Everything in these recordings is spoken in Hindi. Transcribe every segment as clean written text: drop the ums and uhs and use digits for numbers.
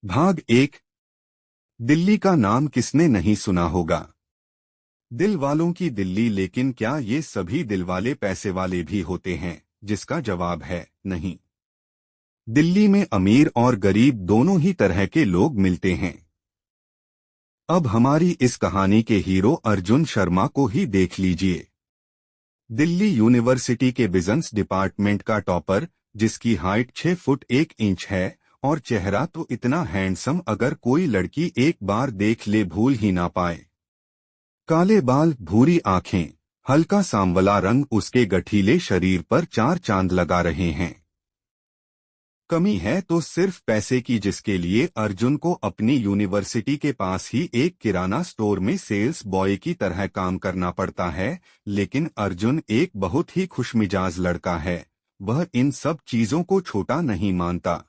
भाग एक। दिल्ली का नाम किसने नहीं सुना होगा। दिल वालों की दिल्ली, लेकिन क्या ये सभी दिलवाले पैसे वाले भी होते हैं? जिसका जवाब है नहीं। दिल्ली में अमीर और गरीब दोनों ही तरह के लोग मिलते हैं। अब हमारी इस कहानी के हीरो अर्जुन शर्मा को ही देख लीजिए। दिल्ली यूनिवर्सिटी के बिजनेस डिपार्टमेंट का टॉपर, जिसकी हाइट 6 फुट 1 इंच है और चेहरा तो इतना हैंडसम अगर कोई लड़की एक बार देख ले भूल ही ना पाए। काले बाल, भूरी आंखें, हल्का सांवला रंग उसके गठीले शरीर पर चार चांद लगा रहे हैं। कमी है तो सिर्फ पैसे की, जिसके लिए अर्जुन को अपनी यूनिवर्सिटी के पास ही एक किराना स्टोर में सेल्स बॉय की तरह काम करना पड़ता है। लेकिन अर्जुन एक बहुत ही खुशमिजाज लड़का है। वह इन सब चीजों को छोटा नहीं मानता।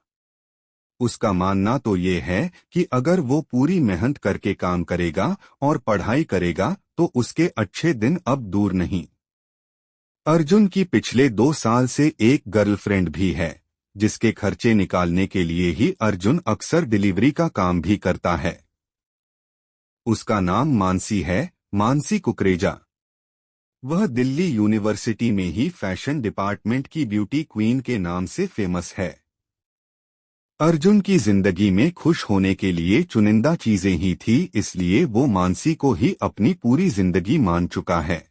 उसका मानना तो ये है कि अगर वो पूरी मेहनत करके काम करेगा और पढ़ाई करेगा तो उसके अच्छे दिन अब दूर नहीं। अर्जुन की पिछले 2 साल से एक गर्लफ्रेंड भी है, जिसके खर्चे निकालने के लिए ही अर्जुन अक्सर डिलीवरी का काम भी करता है। उसका नाम मानसी है, मानसी कुकरेजा। वह दिल्ली यूनिवर्सिटी में ही फैशन डिपार्टमेंट की ब्यूटी क्वीन के नाम से फेमस है। अर्जुन की जिंदगी में खुश होने के लिए चुनिंदा चीजें ही थी, इसलिए वो मानसी को ही अपनी पूरी जिंदगी मान चुका है।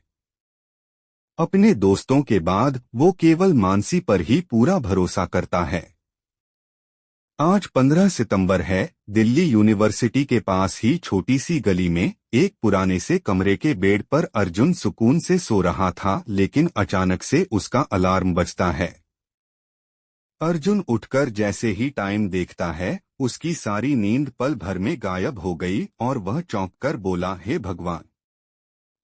अपने दोस्तों के बाद वो केवल मानसी पर ही पूरा भरोसा करता है। आज 15 सितंबर है। दिल्ली यूनिवर्सिटी के पास ही छोटी सी गली में एक पुराने से कमरे के बेड पर अर्जुन सुकून से सो रहा था, लेकिन अचानक से उसका अलार्म बजता है। अर्जुन उठकर जैसे ही टाइम देखता है, उसकी सारी नींद पल भर में गायब हो गई और वह चौंककर बोला, हे भगवान,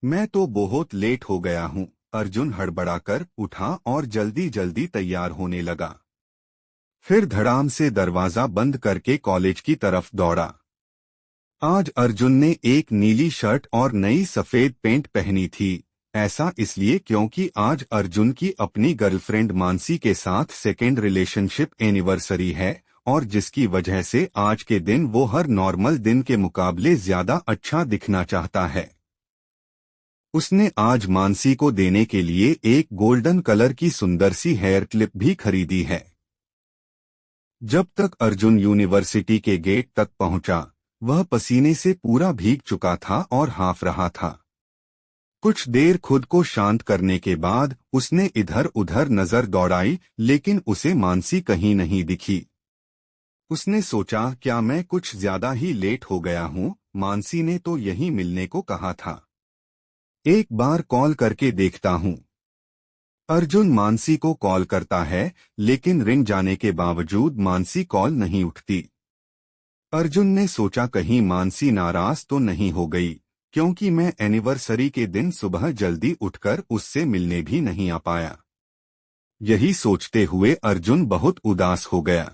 मैं तो बहुत लेट हो गया हूँ। अर्जुन हड़बड़ाकर उठा और जल्दी जल्दी तैयार होने लगा। फिर धड़ाम से दरवाजा बंद करके कॉलेज की तरफ दौड़ा। आज अर्जुन ने एक नीली शर्ट और नई सफेद पैंट पहनी थी। ऐसा इसलिए क्योंकि आज अर्जुन की अपनी गर्लफ्रेंड मानसी के साथ सेकेंड रिलेशनशिप एनिवर्सरी है, और जिसकी वजह से आज के दिन वो हर नॉर्मल दिन के मुकाबले ज्यादा अच्छा दिखना चाहता है। उसने आज मानसी को देने के लिए एक गोल्डन कलर की सुंदर सी हेयर क्लिप भी खरीदी है। जब तक अर्जुन यूनिवर्सिटी के गेट तक पहुंचा, वह पसीने से पूरा भीग चुका था और हांफ रहा था। कुछ देर खुद को शांत करने के बाद उसने इधर उधर नजर दौड़ाई, लेकिन उसे मानसी कहीं नहीं दिखी। उसने सोचा, क्या मैं कुछ ज्यादा ही लेट हो गया हूँ? मानसी ने तो यहीं मिलने को कहा था। एक बार कॉल करके देखता हूँ। अर्जुन मानसी को कॉल करता है, लेकिन रिंग जाने के बावजूद मानसी कॉल नहीं उठती। अर्जुन ने सोचा, कहीं मानसी नाराज तो नहीं हो गई, क्योंकि मैं एनिवर्सरी के दिन सुबह जल्दी उठकर उससे मिलने भी नहीं आ पाया। यही सोचते हुए अर्जुन बहुत उदास हो गया।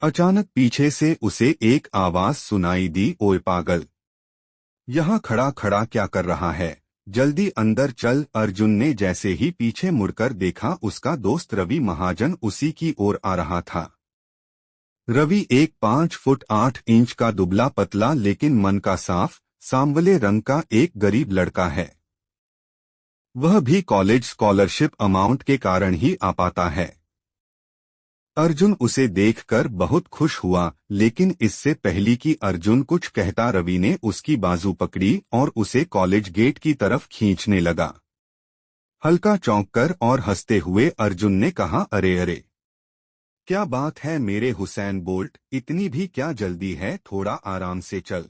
अचानक पीछे से उसे एक आवाज सुनाई दी, ओए पागल, यहाँ खड़ा खड़ा क्या कर रहा है? जल्दी अंदर चल। अर्जुन ने जैसे ही पीछे मुड़कर देखा, उसका दोस्त रवि महाजन उसी की ओर आ रहा था। रवि एक 5 फुट 8 इंच का दुबला पतला लेकिन मन का साफ सांवले रंग का एक गरीब लड़का है। वह भी कॉलेज स्कॉलरशिप अमाउंट के कारण ही आ पाता है। अर्जुन उसे देखकर बहुत खुश हुआ, लेकिन इससे पहले कि अर्जुन कुछ कहता, रवि ने उसकी बाजू पकड़ी और उसे कॉलेज गेट की तरफ खींचने लगा। हल्का चौंककर और हंसते हुए अर्जुन ने कहा, अरे अरे, क्या बात है मेरे हुसैन बोल्ट, इतनी भी क्या जल्दी है? थोड़ा आराम से चल।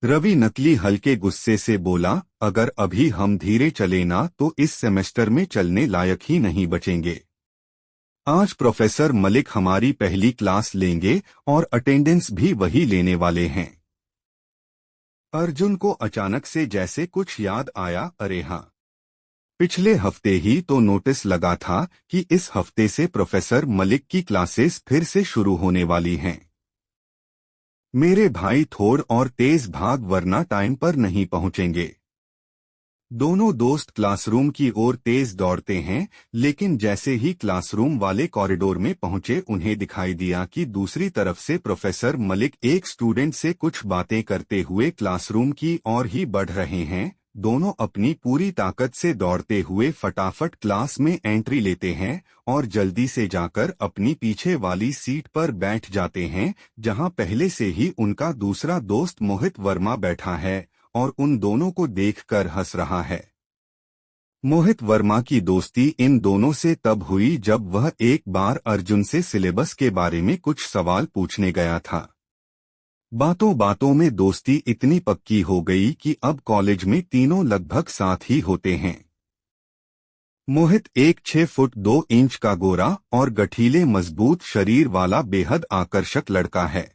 रवि नकली हल्के गुस्से से बोला, अगर अभी हम धीरे चले ना तो इस सेमेस्टर में चलने लायक ही नहीं बचेंगे। आज प्रोफेसर मलिक हमारी पहली क्लास लेंगे और अटेंडेंस भी वही लेने वाले हैं। अर्जुन को अचानक से जैसे कुछ याद आया, अरे हाँ, पिछले हफ्ते ही तो नोटिस लगा था कि इस हफ्ते से प्रोफेसर मलिक की क्लासेस फिर से शुरू होने वाली हैं। मेरे भाई थोड़ और तेज भाग, वरना टाइम पर नहीं पहुंचेंगे। दोनों दोस्त क्लासरूम की ओर तेज दौड़ते हैं, लेकिन जैसे ही क्लासरूम वाले कॉरिडोर में पहुंचे उन्हें दिखाई दिया कि दूसरी तरफ से प्रोफेसर मलिक एक स्टूडेंट से कुछ बातें करते हुए क्लासरूम की ओर ही बढ़ रहे हैं। दोनों अपनी पूरी ताकत से दौड़ते हुए फटाफट क्लास में एंट्री लेते हैं और जल्दी से जाकर अपनी पीछे वाली सीट पर बैठ जाते हैं, जहां पहले से ही उनका दूसरा दोस्त मोहित वर्मा बैठा है और उन दोनों को देखकर हंस रहा है। मोहित वर्मा की दोस्ती इन दोनों से तब हुई जब वह एक बार अर्जुन से सिलेबस के बारे में कुछ सवाल पूछने गया था। बातों बातों में दोस्ती इतनी पक्की हो गई कि अब कॉलेज में तीनों लगभग साथ ही होते हैं। मोहित एक 6 फुट 2 इंच का गोरा और गठीले मजबूत शरीर वाला बेहद आकर्षक लड़का है।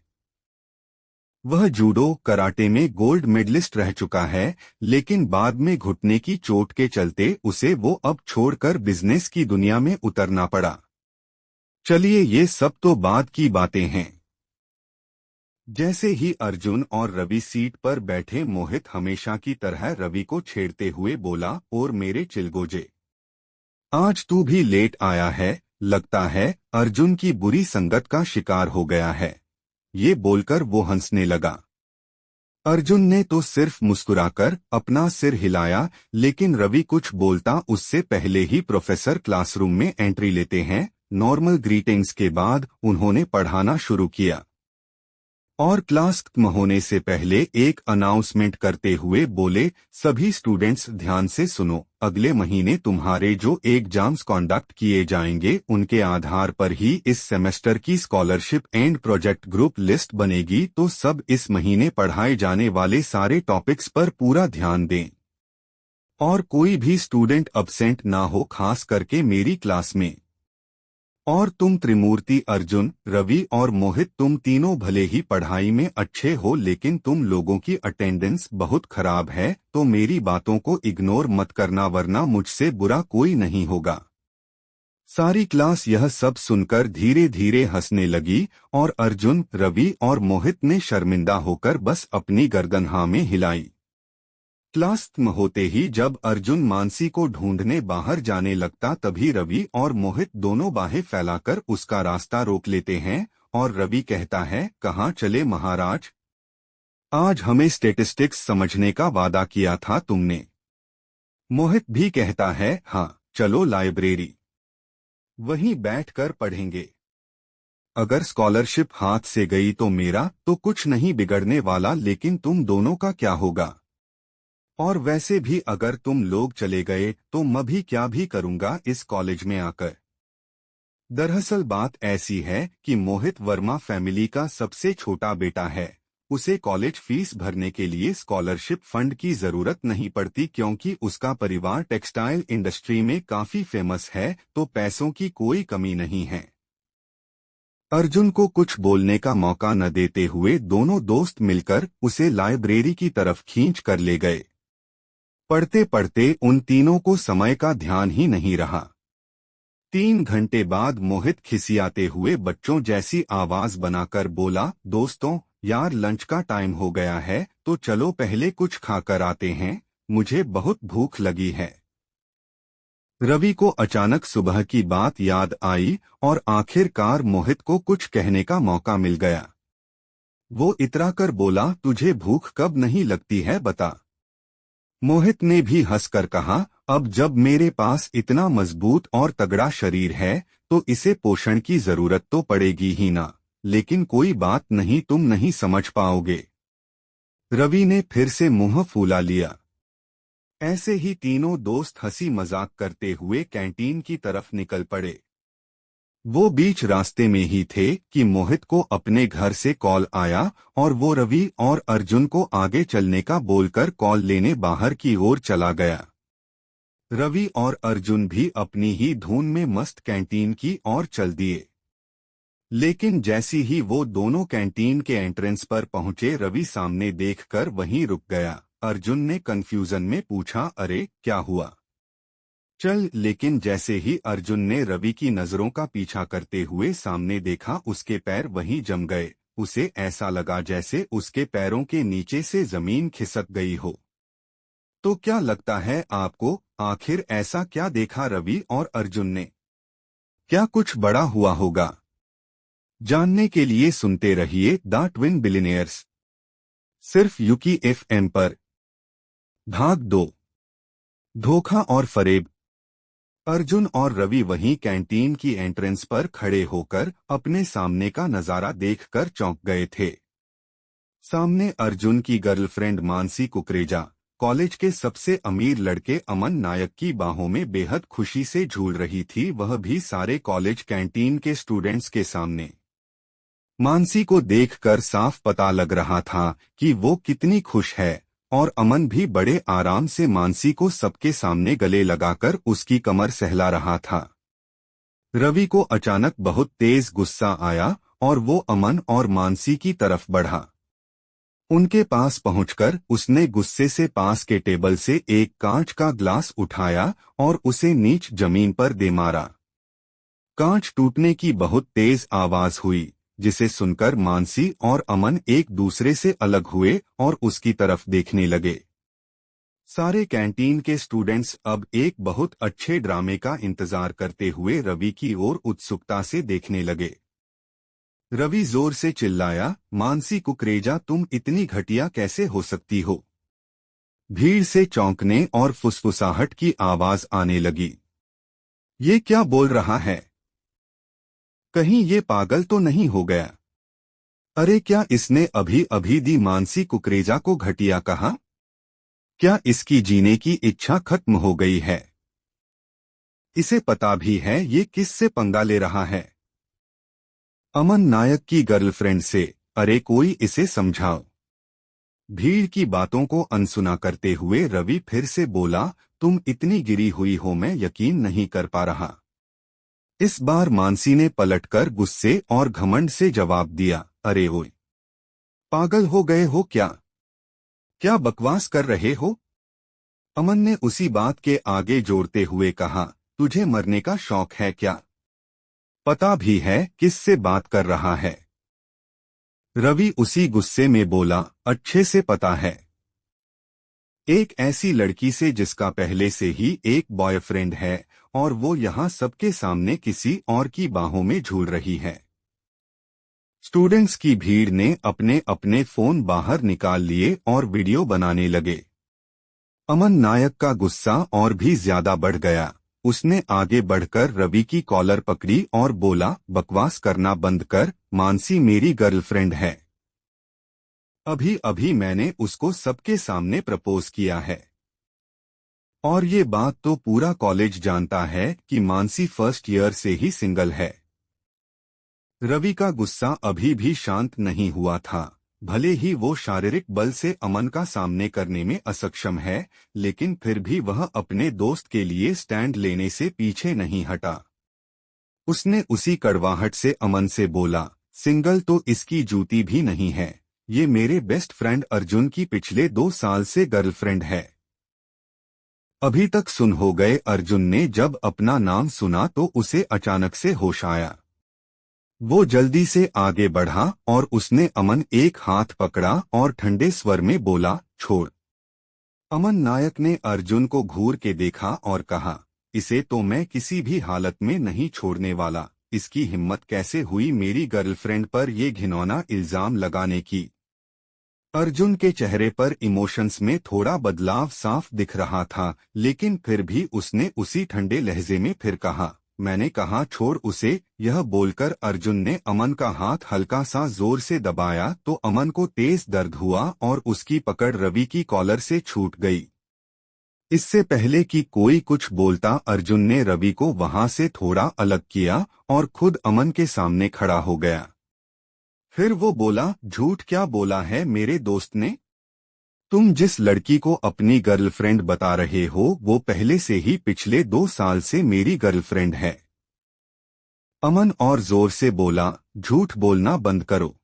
वह जूडो कराटे में गोल्ड मेडलिस्ट रह चुका है, लेकिन बाद में घुटने की चोट के चलते उसे वो अब छोड़कर बिजनेस की दुनिया में उतरना पड़ा। चलिए ये सब तो बाद की बातें हैं। जैसे ही अर्जुन और रवि सीट पर बैठे, मोहित हमेशा की तरह रवि को छेड़ते हुए बोला, और मेरे चिलगोजे, आज तू भी लेट आया है, लगता है अर्जुन की बुरी संगत का शिकार हो गया है। ये बोलकर वो हंसने लगा। अर्जुन ने तो सिर्फ मुस्कुराकर अपना सिर हिलाया, लेकिन रवि कुछ बोलता उससे पहले ही प्रोफेसर क्लासरूम में एंट्री लेते हैं। नॉर्मल ग्रीटिंग्स के बाद उन्होंने पढ़ाना शुरू किया और क्लास खत्म होने से पहले एक अनाउंसमेंट करते हुए बोले, सभी स्टूडेंट्स ध्यान से सुनो, अगले महीने तुम्हारे जो एग्जाम्स कंडक्ट किए जाएंगे उनके आधार पर ही इस सेमेस्टर की scholarship and project group list बनेगी, तो सब इस महीने पढ़ाए जाने वाले सारे टॉपिक्स पर पूरा ध्यान दें और कोई भी स्टूडेंट अब्सेंट ना हो, खास करके मेरी क्लास में। और तुम त्रिमूर्ति अर्जुन, रवि और मोहित, तुम तीनों भले ही पढ़ाई में अच्छे हो, लेकिन तुम लोगों की अटेंडेंस बहुत खराब है, तो मेरी बातों को इग्नोर मत करना, वरना मुझसे बुरा कोई नहीं होगा। सारी क्लास यह सब सुनकर धीरे धीरे हंसने लगी और अर्जुन, रवि और मोहित ने शर्मिंदा होकर बस अपनी गर्दन हाँ में हिलाई। क्लास खत्म होते ही जब अर्जुन मानसी को ढूंढने बाहर जाने लगता, तभी रवि और मोहित दोनों बाहें फैलाकर उसका रास्ता रोक लेते हैं और रवि कहता है, कहाँ चले महाराज? आज हमें स्टेटिस्टिक्स समझने का वादा किया था तुमने। मोहित भी कहता है, हाँ चलो लाइब्रेरी, वहीं बैठकर पढ़ेंगे। अगर स्कॉलरशिप हाथ से गई तो मेरा तो कुछ नहीं बिगड़ने वाला, लेकिन तुम दोनों का क्या होगा? और वैसे भी अगर तुम लोग चले गए तो मैं भी क्या भी करूंगा इस कॉलेज में आकर। दरअसल बात ऐसी है कि मोहित वर्मा फैमिली का सबसे छोटा बेटा है। उसे कॉलेज फीस भरने के लिए स्कॉलरशिप फंड की जरूरत नहीं पड़ती, क्योंकि उसका परिवार टेक्सटाइल इंडस्ट्री में काफी फेमस है, तो पैसों की कोई कमी नहीं है। अर्जुन को कुछ बोलने का मौका न देते हुए दोनों दोस्त मिलकर उसे लाइब्रेरी की तरफ खींच कर ले गए। पढ़ते पढ़ते उन तीनों को समय का ध्यान ही नहीं रहा। 3 घंटे बाद मोहित खिसियाते हुए बच्चों जैसी आवाज बनाकर बोला, दोस्तों यार लंच का टाइम हो गया है, तो चलो पहले कुछ खाकर आते हैं, मुझे बहुत भूख लगी है। रवि को अचानक सुबह की बात याद आई और आखिरकार मोहित को कुछ कहने का मौका मिल गया। वो इतराकर बोला, तुझे भूख कब नहीं लगती है बता। मोहित ने भी हंसकर कहा, अब जब मेरे पास इतना मजबूत और तगड़ा शरीर है तो इसे पोषण की जरूरत तो पड़ेगी ही ना, लेकिन कोई बात नहीं, तुम नहीं समझ पाओगे। रवि ने फिर से मुंह फूला लिया। ऐसे ही तीनों दोस्त हंसी मजाक करते हुए कैंटीन की तरफ निकल पड़े। वो बीच रास्ते में ही थे कि मोहित को अपने घर से कॉल आया और वो रवि और अर्जुन को आगे चलने का बोलकर कॉल लेने बाहर की ओर चला गया। रवि और अर्जुन भी अपनी ही धुन में मस्त कैंटीन की ओर चल दिए। लेकिन जैसी ही वो दोनों कैंटीन के एंट्रेंस पर पहुंचे, रवि सामने देखकर वहीं रुक गया। अर्जुन ने कंफ्यूजन में पूछा, अरे क्या हुआ? चल, लेकिन जैसे ही अर्जुन ने रवि की नजरों का पीछा करते हुए सामने देखा, उसके पैर वहीं जम गए। उसे ऐसा लगा जैसे उसके पैरों के नीचे से जमीन खिसक गई हो। तो क्या लगता है आपको, आखिर ऐसा क्या देखा रवि और अर्जुन ने? क्या कुछ बड़ा हुआ होगा? जानने के लिए सुनते रहिए द ट्विन बिलियनियर्स, सिर्फ यूकी एफएम पर। भाग 2, धोखा और फरेब। अर्जुन और रवि वहीं कैंटीन की एंट्रेंस पर खड़े होकर अपने सामने का नजारा देखकर चौंक गए थे। सामने अर्जुन की गर्लफ्रेंड मानसी कुकरेजा, कॉलेज के सबसे अमीर लड़के अमन नायक की बाहों में बेहद खुशी से झूल रही थी, वह भी सारे कॉलेज कैंटीन के स्टूडेंट्स के सामने। मानसी को देखकर साफ पता लग रहा था कि वो कितनी खुश है, और अमन भी बड़े आराम से मानसी को सबके सामने गले लगाकर उसकी कमर सहला रहा था। रवि को अचानक बहुत तेज गुस्सा आया और वो अमन और मानसी की तरफ बढ़ा। उनके पास पहुंचकर उसने गुस्से से पास के टेबल से एक कांच का ग्लास उठाया और उसे नीच जमीन पर दे मारा। कांच टूटने की बहुत तेज आवाज हुई, जिसे सुनकर मानसी और अमन एक दूसरे से अलग हुए और उसकी तरफ देखने लगे। सारे कैंटीन के स्टूडेंट्स अब एक बहुत अच्छे ड्रामे का इंतजार करते हुए रवि की ओर उत्सुकता से देखने लगे। रवि जोर से चिल्लाया, मानसी कुकरेजा, तुम इतनी घटिया कैसे हो सकती हो? भीड़ से चौंकने और फुसफुसाहट की आवाज आने लगी। ये क्या बोल रहा है? कहीं ये पागल तो नहीं हो गया? अरे क्या इसने अभी अभी दी मानसी कुकरेजा को घटिया कहा? क्या इसकी जीने की इच्छा खत्म हो गई है? इसे पता भी है ये किससे पंगा ले रहा है? अमन नायक की गर्लफ्रेंड से। अरे कोई इसे समझाओ। भीड़ की बातों को अनसुना करते हुए रवि फिर से बोला, तुम इतनी गिरी हुई हो, मैं यकीन नहीं कर पा रहा। इस बार मानसी ने पलटकर गुस्से और घमंड से जवाब दिया, अरे ओए, पागल हो गए हो क्या? क्या बकवास कर रहे हो? अमन ने उसी बात के आगे जोड़ते हुए कहा, तुझे मरने का शौक है क्या? पता भी है किससे बात कर रहा है? रवि उसी गुस्से में बोला, अच्छे से पता है। एक ऐसी लड़की से जिसका पहले से ही एक बॉयफ्रेंड है और वो यहाँ सबके सामने किसी और की बाहों में झूल रही है। स्टूडेंट्स की भीड़ ने अपने अपने फोन बाहर निकाल लिए और वीडियो बनाने लगे। अमन नायक का गुस्सा और भी ज्यादा बढ़ गया। उसने आगे बढ़कर रवि की कॉलर पकड़ी और बोला, बकवास करना बंद कर, मानसी मेरी गर्लफ्रेंड है। अभी अभी मैंने उसको सबके सामने प्रपोज किया है। और ये बात तो पूरा कॉलेज जानता है कि मानसी फर्स्ट ईयर से ही सिंगल है। रवि का गुस्सा अभी भी शांत नहीं हुआ था। भले ही वो शारीरिक बल से अमन का सामने करने में असक्षम है, लेकिन फिर भी वह अपने दोस्त के लिए स्टैंड लेने से पीछे नहीं हटा। उसने उसी कड़वाहट से अमन से बोला, सिंगल तो इसकी जूती भी नहीं है, ये मेरे बेस्ट फ्रेंड अर्जुन की पिछले 2 साल से गर्लफ्रेंड है। अभी तक सुन हो गए। अर्जुन ने जब अपना नाम सुना तो उसे अचानक से होश आया। वो जल्दी से आगे बढ़ा और उसने अमन एक हाथ पकड़ा और ठंडे स्वर में बोला, छोड़। अमन नायक ने अर्जुन को घूर के देखा और कहा, इसे तो मैं किसी भी हालत में नहीं छोड़ने वाला। इसकी हिम्मत कैसे हुई मेरी गर्लफ्रेंड पर ये घिनौना इल्जाम लगाने की? अर्जुन के चेहरे पर इमोशंस में थोड़ा बदलाव साफ दिख रहा था, लेकिन फिर भी उसने उसी ठंडे लहजे में फिर कहा, मैंने कहा छोड़ उसे। यह बोलकर अर्जुन ने अमन का हाथ हल्का सा जोर से दबाया तो अमन को तेज दर्द हुआ और उसकी पकड़ रवि की कॉलर से छूट गई। इससे पहले कि कोई कुछ बोलता, अर्जुन ने रवि को वहां से थोड़ा अलग किया और खुद अमन के सामने खड़ा हो गया। फिर वो बोला, झूठ क्या बोला है मेरे दोस्त ने? तुम जिस लड़की को अपनी गर्लफ्रेंड बता रहे हो वो पहले से ही पिछले 2 साल से मेरी गर्लफ्रेंड है। अमन और जोर से बोला, झूठ बोलना बंद करो।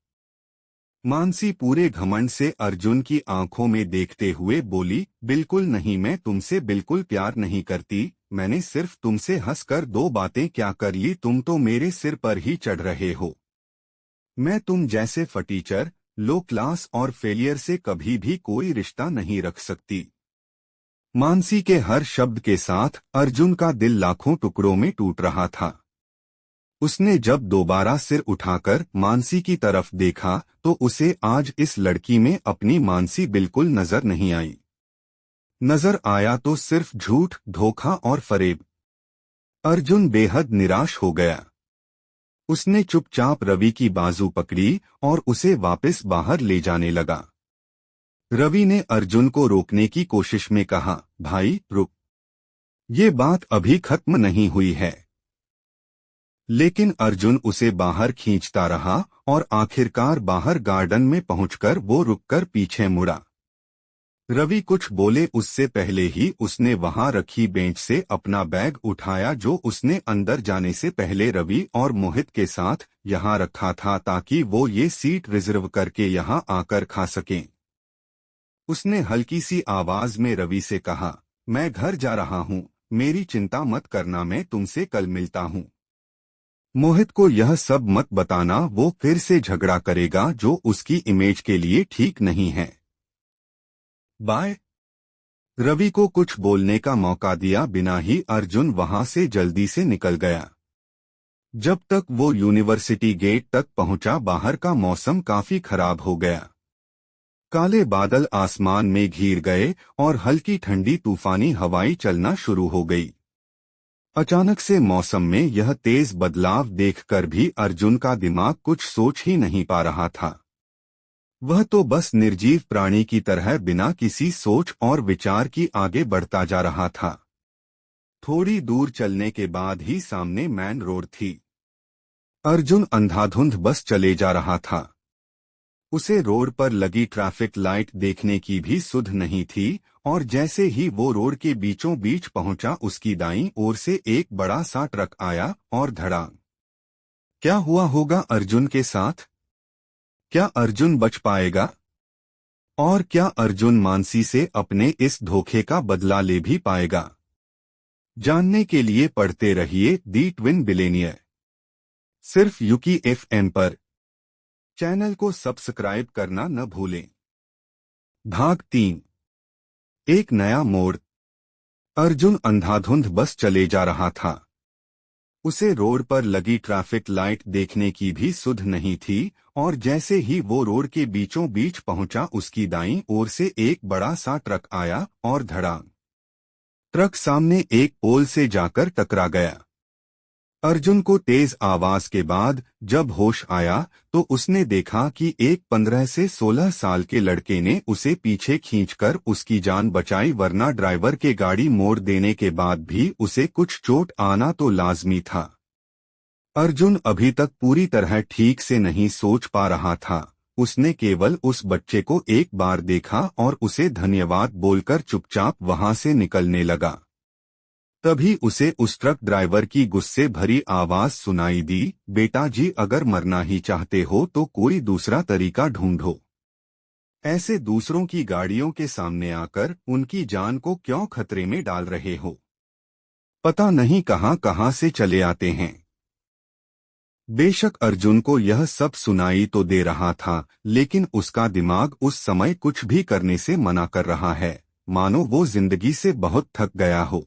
मानसी पूरे घमंड से अर्जुन की आंखों में देखते हुए बोली, बिल्कुल नहीं, मैं तुमसे बिल्कुल प्यार नहीं करती। मैंने सिर्फ तुमसे हंसकर 2 बातें क्या कर ली, तुम तो मेरे सिर पर ही चढ़ रहे हो। मैं तुम जैसे फटीचर, लो क्लास और फेलियर से कभी भी कोई रिश्ता नहीं रख सकती। मानसी के हर शब्द के साथ अर्जुन का दिल लाखों टुकड़ों में टूट रहा था। उसने जब दोबारा सिर उठाकर मानसी की तरफ देखा तो उसे आज इस लड़की में अपनी मानसी बिल्कुल नजर नहीं आई। नजर आया तो सिर्फ झूठ, धोखा और फरेब। अर्जुन बेहद निराश हो गया। उसने चुपचाप रवि की बाजू पकड़ी और उसे वापस बाहर ले जाने लगा। रवि ने अर्जुन को रोकने की कोशिश में कहा, भाई रुक, ये बात अभी खत्म नहीं हुई है। लेकिन अर्जुन उसे बाहर खींचता रहा और आखिरकार बाहर गार्डन में पहुंचकर वो रुककर पीछे मुड़ा। रवि कुछ बोले उससे पहले ही उसने वहां रखी बेंच से अपना बैग उठाया जो उसने अंदर जाने से पहले रवि और मोहित के साथ यहां रखा था ताकि वो ये सीट रिजर्व करके यहां आकर खा सकें। उसने हल्की सी आवाज में रवि से कहा, मैं घर जा रहा हूं, मेरी चिंता मत करना, मैं तुमसे कल मिलता हूं। मोहित को यह सब मत बताना, वो फिर से झगड़ा करेगा जो उसकी इमेज के लिए ठीक नहीं है। बाय। रवि को कुछ बोलने का मौका दिया बिना ही अर्जुन वहां से जल्दी से निकल गया। जब तक वो यूनिवर्सिटी गेट तक पहुंचा बाहर का मौसम काफी खराब हो गया। काले बादल आसमान में घिर गए और हल्की ठंडी तूफानी हवाएं चलना शुरू हो गई। अचानक से मौसम में यह तेज बदलाव देखकर भी अर्जुन का दिमाग कुछ सोच ही नहीं पा रहा था। वह तो बस निर्जीव प्राणी की तरह बिना किसी सोच और विचार की आगे बढ़ता जा रहा था। थोड़ी दूर चलने के बाद ही सामने मेन रोड थी। अर्जुन अंधाधुंध बस चले जा रहा था। उसे रोड पर लगी ट्रैफिक लाइट देखने की भी सुध नहीं थी और जैसे ही वो रोड के बीचों बीच पहुंचा उसकी दाईं ओर से एक बड़ा सा ट्रक आया और धड़ाम। क्या हुआ होगा अर्जुन के साथ? क्या अर्जुन बच पाएगा? और क्या अर्जुन मानसी से अपने इस धोखे का बदला ले भी पाएगा? जानने के लिए पढ़ते रहिए दी ट्विन बिलियनियर, सिर्फ यूकी FM पर। चैनल को सब्सक्राइब करना न भूलें। भाग 3। एक नया मोड़। अर्जुन अंधाधुंध बस चले जा रहा था। उसे रोड पर लगी ट्रैफिक लाइट देखने की भी सुध नहीं थी और जैसे ही वो रोड के बीचों बीच पहुंचा उसकी दाईं ओर से एक बड़ा सा ट्रक आया और धड़ाम। ट्रक सामने एक पोल से जाकर टकरा गया। अर्जुन को तेज आवाज के बाद जब होश आया तो उसने देखा कि एक 15 से 16 साल के लड़के ने उसे पीछे खींचकर उसकी जान बचाई, वरना ड्राइवर के गाड़ी मोड़ देने के बाद भी उसे कुछ चोट आना तो लाजमी था। अर्जुन अभी तक पूरी तरह ठीक से नहीं सोच पा रहा था। उसने केवल उस बच्चे को एक बार देखा और उसे धन्यवाद बोलकर चुपचाप वहां से निकलने लगा। तभी उसे उस ट्रक ड्राइवर की गुस्से भरी आवाज सुनाई दी, बेटा जी, अगर मरना ही चाहते हो तो कोई दूसरा तरीका ढूंढो। ऐसे दूसरों की गाड़ियों के सामने आकर उनकी जान को क्यों खतरे में डाल रहे हो? पता नहीं कहां कहां से चले आते हैं। बेशक अर्जुन को यह सब सुनाई तो दे रहा था, लेकिन उसका दिमाग उस समय कुछ भी करने से मना कर रहा है, मानो वो जिंदगी से बहुत थक गया हो।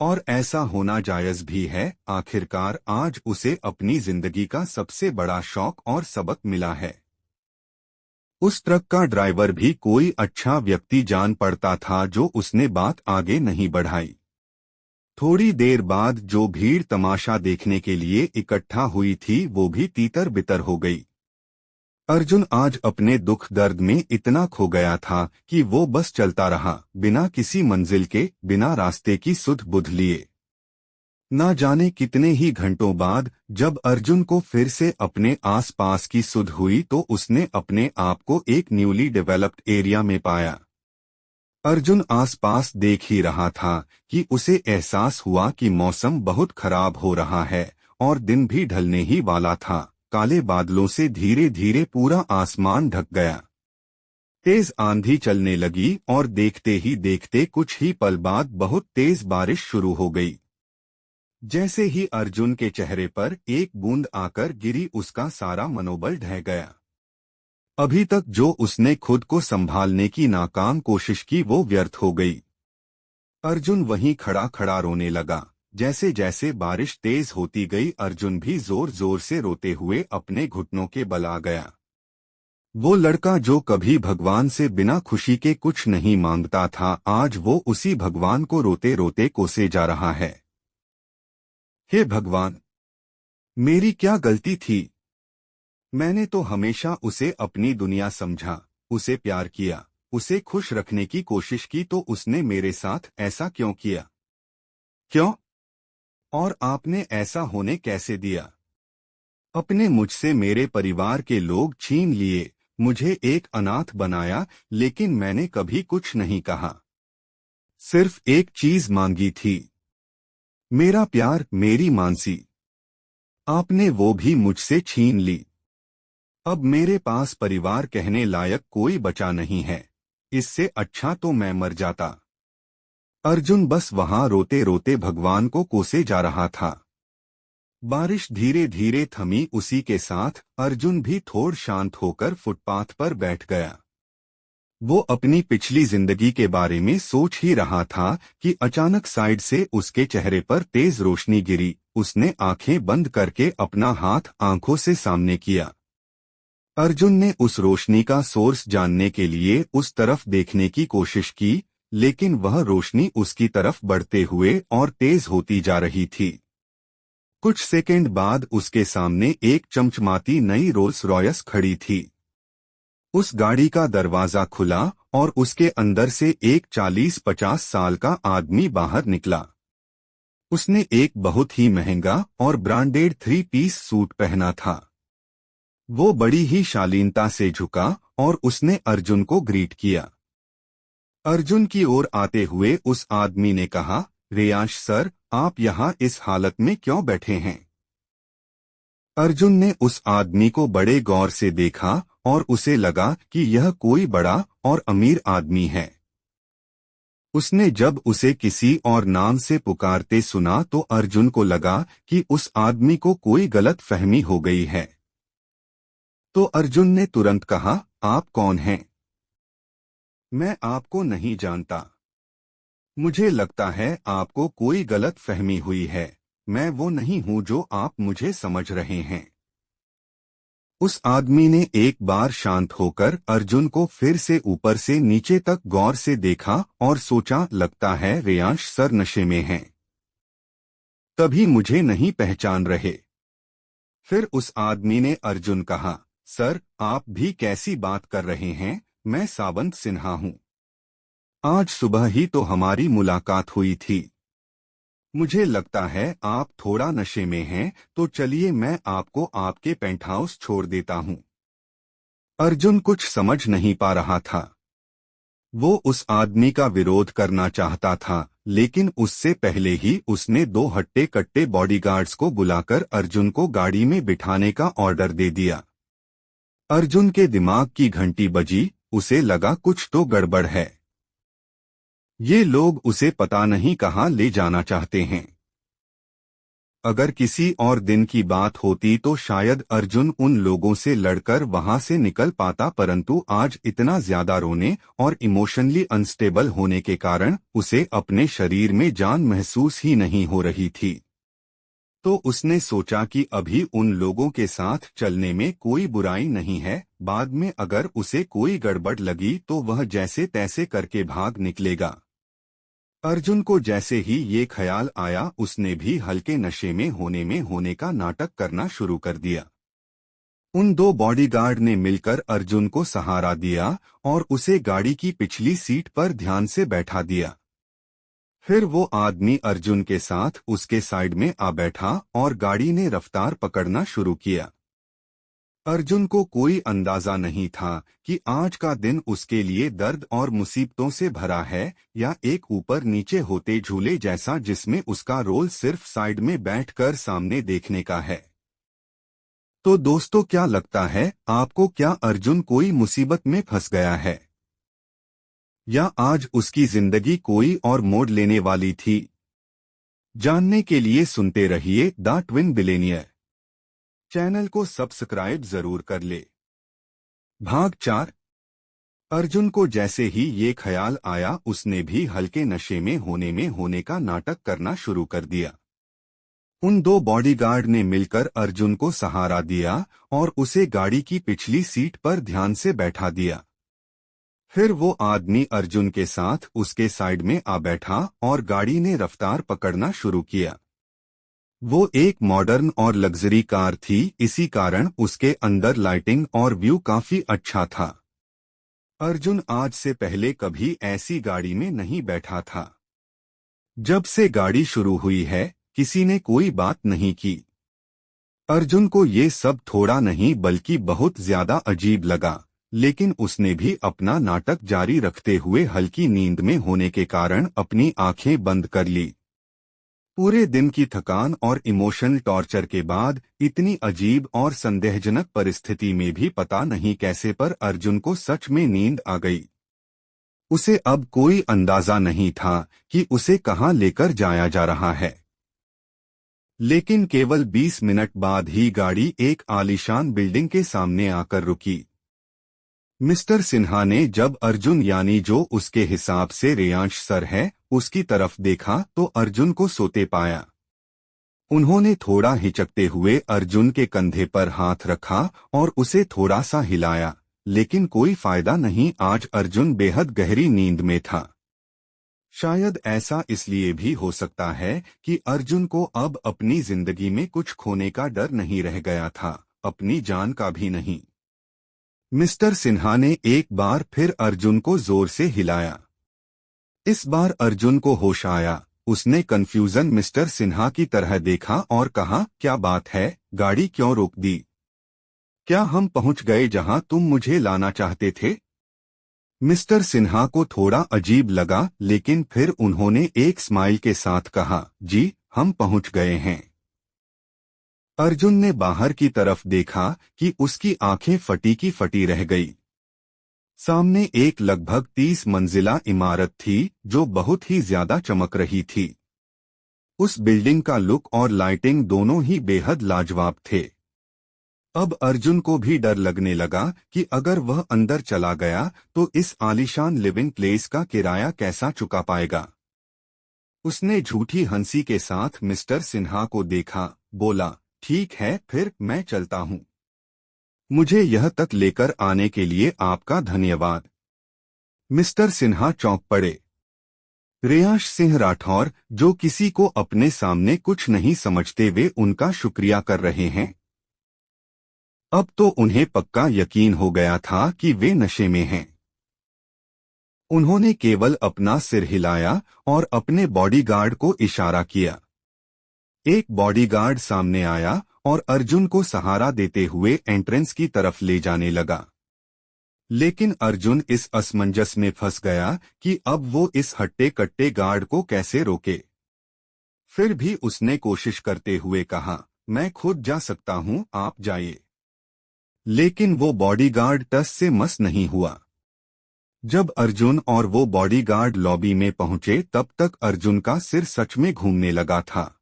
और ऐसा होना जायज भी है। आखिरकार आज उसे अपनी जिंदगी का सबसे बड़ा शौक और सबक मिला है। उस ट्रक का ड्राइवर भी कोई अच्छा व्यक्ति जान पड़ता था जो उसने बात आगे नहीं बढ़ाई। थोड़ी देर बाद जो भीड़ तमाशा देखने के लिए इकट्ठा हुई थी वो भी तीतर बितर हो गई। अर्जुन आज अपने दुख दर्द में इतना खो गया था कि वो बस चलता रहा, बिना किसी मंजिल के, बिना रास्ते की सुध बुध लिए। ना जाने कितने ही घंटों बाद जब अर्जुन को फिर से अपने आसपास की सुध हुई तो उसने अपने आप को एक न्यूली डेवलप्ड एरिया में पाया। अर्जुन आसपास देख ही रहा था कि उसे एहसास हुआ कि मौसम बहुत खराब हो रहा है और दिन भी ढलने ही वाला था। काले बादलों से धीरे धीरे पूरा आसमान ढक गया। तेज आंधी चलने लगी और देखते ही देखते कुछ ही पल बाद बहुत तेज बारिश शुरू हो गई। जैसे ही अर्जुन के चेहरे पर एक बूंद आकर गिरी उसका सारा मनोबल ढह गया। अभी तक जो उसने खुद को संभालने की नाकाम कोशिश की वो व्यर्थ हो गई। अर्जुन वहीं खड़ा खड़ा रोने लगा। जैसे जैसे बारिश तेज होती गई अर्जुन भी जोर जोर से रोते हुए अपने घुटनों के बल आ गया। वो लड़का जो कभी भगवान से बिना खुशी के कुछ नहीं मांगता था, आज वो उसी भगवान को रोते रोते कोसे जा रहा है। हे भगवान, मेरी क्या गलती थी? मैंने तो हमेशा उसे अपनी दुनिया समझा, उसे प्यार किया, उसे खुश रखने की कोशिश की, तो उसने मेरे साथ ऐसा क्यों किया? क्यों? और आपने ऐसा होने कैसे दिया? अपने मुझसे मेरे परिवार के लोग छीन लिए, मुझे एक अनाथ बनाया, लेकिन मैंने कभी कुछ नहीं कहा। सिर्फ एक चीज मांगी थी, मेरा प्यार, मेरी मानसी। आपने वो भी मुझसे छीन ली। अब मेरे पास परिवार कहने लायक कोई बचा नहीं है। इससे अच्छा तो मैं मर जाता। अर्जुन बस वहां रोते रोते भगवान को कोसे जा रहा था। बारिश धीरे धीरे थमी, उसी के साथ अर्जुन भी थोड़ शांत होकर फुटपाथ पर बैठ गया। वो अपनी पिछली जिंदगी के बारे में सोच ही रहा था कि अचानक साइड से उसके चेहरे पर तेज रोशनी गिरी। उसने आंखें बंद करके अपना हाथ आंखों से सामने किया। अर्जुन ने उस रोशनी का सोर्स जानने के लिए उस तरफ देखने की कोशिश की, लेकिन वह रोशनी उसकी तरफ बढ़ते हुए और तेज होती जा रही थी। कुछ सेकंड बाद उसके सामने एक चमचमाती नई रोल्स रॉयस खड़ी थी। उस गाड़ी का दरवाजा खुला और उसके अंदर से एक 40-50 साल का आदमी बाहर निकला। उसने एक बहुत ही महंगा और ब्रांडेड 3 पीस सूट पहना था। वो बड़ी ही शालीनता से झुका और उसने अर्जुन को ग्रीट किया। अर्जुन की ओर आते हुए उस आदमी ने कहा, रेयांश सर, आप यहाँ इस हालत में क्यों बैठे हैं? अर्जुन ने उस आदमी को बड़े गौर से देखा और उसे लगा कि यह कोई बड़ा और अमीर आदमी है। उसने जब उसे किसी और नाम से पुकारते सुना तो अर्जुन को लगा कि उस आदमी को कोई गलत फहमी हो गई है। तो अर्जुन ने तुरंत कहा, आप कौन हैं? मैं आपको नहीं जानता। मुझे लगता है आपको कोई गलत फहमी हुई है। मैं वो नहीं हूं जो आप मुझे समझ रहे हैं। उस आदमी ने एक बार शांत होकर अर्जुन को फिर से ऊपर से नीचे तक गौर से देखा और सोचा, लगता है रेयांश सर नशे में हैं, तभी मुझे नहीं पहचान रहे। फिर उस आदमी ने अर्जुन कहा, सर, आप भी कैसी बात कर रहे हैं? मैं सावंत सिन्हा हूं। आज सुबह ही तो हमारी मुलाकात हुई थी। मुझे लगता है आप थोड़ा नशे में हैं, तो चलिए मैं आपको आपके पेंट हाउस छोड़ देता हूं। अर्जुन कुछ समझ नहीं पा रहा था। वो उस आदमी का विरोध करना चाहता था, लेकिन उससे पहले ही उसने 2 हट्टे कट्टे बॉडीगार्ड्स को बुलाकर अर्जुन को गाड़ी में बिठाने का ऑर्डर दे दिया। अर्जुन के दिमाग की घंटी बजी, उसे लगा कुछ तो गड़बड़ है। ये लोग उसे पता नहीं कहाँ ले जाना चाहते हैं। अगर किसी और दिन की बात होती तो शायद अर्जुन उन लोगों से लड़कर वहां से निकल पाता, परंतु आज इतना ज्यादा रोने और इमोशनली अनस्टेबल होने के कारण उसे अपने शरीर में जान महसूस ही नहीं हो रही थी। तो उसने सोचा कि अभी उन लोगों के साथ चलने में कोई बुराई नहीं है, बाद में अगर उसे कोई गड़बड़ लगी तो वह जैसे तैसे करके भाग निकलेगा। अर्जुन को जैसे ही ये ख्याल आया, उसने भी हल्के नशे में होने का नाटक करना शुरू कर दिया। उन 2 बॉडीगार्ड ने मिलकर अर्जुन को सहारा दिया और उसे गाड़ी की पिछली सीट पर ध्यान से बैठा दिया। फिर वो आदमी अर्जुन के साथ उसके साइड में आ बैठा और गाड़ी ने रफ्तार पकड़ना शुरू किया। अर्जुन को कोई अंदाजा नहीं था कि आज का दिन उसके लिए दर्द और मुसीबतों से भरा है, या एक ऊपर नीचे होते झूले जैसा जिसमें उसका रोल सिर्फ साइड में बैठकर सामने देखने का है। तो दोस्तों, क्या लगता है आपको, क्या अर्जुन कोई मुसीबत में फंस गया है, या आज उसकी जिंदगी कोई और मोड़ लेने वाली थी? जानने के लिए सुनते रहिए द ट्विन बिलेनियर। चैनल को सब्सक्राइब जरूर कर ले। भाग 4। अर्जुन को जैसे ही ये ख्याल आया, उसने भी हल्के नशे में होने का नाटक करना शुरू कर दिया। उन दो बॉडीगार्ड ने मिलकर अर्जुन को सहारा दिया और उसे गाड़ी की पिछली सीट पर ध्यान से बैठा दिया। फिर वो आदमी अर्जुन के साथ उसके साइड में आ बैठा और गाड़ी ने रफ्तार पकड़ना शुरू किया। वो एक मॉडर्न और लग्जरी कार थी, इसी कारण उसके अंदर लाइटिंग और व्यू काफी अच्छा था। अर्जुन आज से पहले कभी ऐसी गाड़ी में नहीं बैठा था। जब से गाड़ी शुरू हुई है, किसी ने कोई बात नहीं की। अर्जुन को ये सब थोड़ा नहीं बल्कि बहुत ज्यादा अजीब लगा, लेकिन उसने भी अपना नाटक जारी रखते हुए हल्की नींद में होने के कारण अपनी आंखें बंद कर ली। पूरे दिन की थकान और इमोशनल टॉर्चर के बाद इतनी अजीब और संदेहजनक परिस्थिति में भी पता नहीं कैसे पर अर्जुन को सच में नींद आ गई। उसे अब कोई अंदाजा नहीं था कि उसे कहां लेकर जाया जा रहा है। लेकिन केवल 20 मिनट बाद ही गाड़ी एक आलीशान बिल्डिंग के सामने आकर रुकी। मिस्टर सिन्हा ने जब अर्जुन यानी जो उसके हिसाब से रेयांश सर है, उसकी तरफ देखा तो अर्जुन को सोते पाया। उन्होंने थोड़ा हिचकते हुए अर्जुन के कंधे पर हाथ रखा और उसे थोड़ा सा हिलाया, लेकिन कोई फायदा नहीं। आज अर्जुन बेहद गहरी नींद में था। शायद ऐसा इसलिए भी हो सकता है कि अर्जुन को अब अपनी जिंदगी में कुछ खोने का डर नहीं रह गया था, अपनी जान का भी नहीं। मिस्टर सिन्हा ने एक बार फिर अर्जुन को जोर से हिलाया। इस बार अर्जुन को होश आया। उसने कंफ्यूजन मिस्टर सिन्हा की तरह देखा और कहा, क्या बात है, गाड़ी क्यों रोक दी? क्या हम पहुंच गए जहां तुम मुझे लाना चाहते थे? मिस्टर सिन्हा को थोड़ा अजीब लगा, लेकिन फिर उन्होंने एक स्माइल के साथ कहा, जी हम पहुंच गए हैं। अर्जुन ने बाहर की तरफ देखा कि उसकी आंखें फटी की फटी रह गई। सामने एक लगभग 30 मंजिला इमारत थी जो बहुत ही ज्यादा चमक रही थी। उस बिल्डिंग का लुक और लाइटिंग दोनों ही बेहद लाजवाब थे। अब अर्जुन को भी डर लगने लगा कि अगर वह अंदर चला गया तो इस आलीशान लिविंग प्लेस का किराया कैसा चुका पाएगा। उसने झूठी हंसी के साथ मिस्टर सिन्हा को देखा, बोला, ठीक है फिर मैं चलता हूं। मुझे यह तक लेकर आने के लिए आपका धन्यवाद। मिस्टर सिन्हा चौंक पड़े। रेयांश सिंह राठौर, जो किसी को अपने सामने कुछ नहीं समझते, वे उनका शुक्रिया कर रहे हैं। अब तो उन्हें पक्का यकीन हो गया था कि वे नशे में हैं। उन्होंने केवल अपना सिर हिलाया और अपने बॉडीगार्ड को इशारा किया। एक बॉडीगार्ड सामने आया और अर्जुन को सहारा देते हुए एंट्रेंस की तरफ ले जाने लगा। लेकिन अर्जुन इस असमंजस में फंस गया कि अब वो इस हट्टे कट्टे गार्ड को कैसे रोके। फिर भी उसने कोशिश करते हुए कहा, मैं खुद जा सकता हूं, आप जाइए। लेकिन वो बॉडीगार्ड टस से मस नहीं हुआ। जब अर्जुन और वो बॉडीगार्ड लॉबी में पहुंचे तब तक अर्जुन का सिर सच में घूमने लगा था।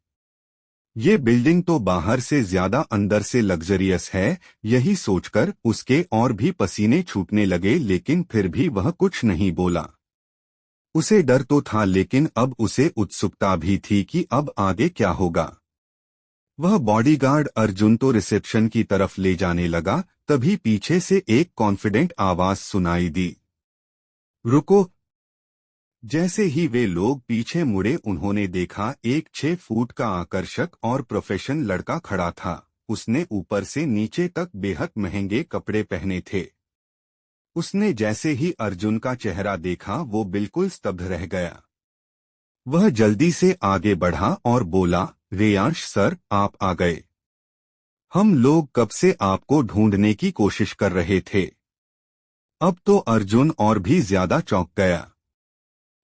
ये बिल्डिंग तो बाहर से ज्यादा अंदर से लग्जरियस है, यही सोचकर उसके और भी पसीने छूटने लगे, लेकिन फिर भी वह कुछ नहीं बोला। उसे डर तो था, लेकिन अब उसे उत्सुकता भी थी कि अब आगे क्या होगा। वह बॉडीगार्ड अर्जुन तो रिसेप्शन की तरफ ले जाने लगा, तभी पीछे से एक कॉन्फिडेंट आवाज सुनाई दी, रुको। जैसे ही वे लोग पीछे मुड़े, उन्होंने देखा एक 6 फुट का आकर्षक और प्रोफेशनल लड़का खड़ा था। उसने ऊपर से नीचे तक बेहद महंगे कपड़े पहने थे। उसने जैसे ही अर्जुन का चेहरा देखा, वो बिल्कुल स्तब्ध रह गया। वह जल्दी से आगे बढ़ा और बोला, रेयांश सर, आप आ गए। हम लोग कब से आपको ढूंढने की कोशिश कर रहे थे। अब तो अर्जुन और भी ज्यादा चौंक गया।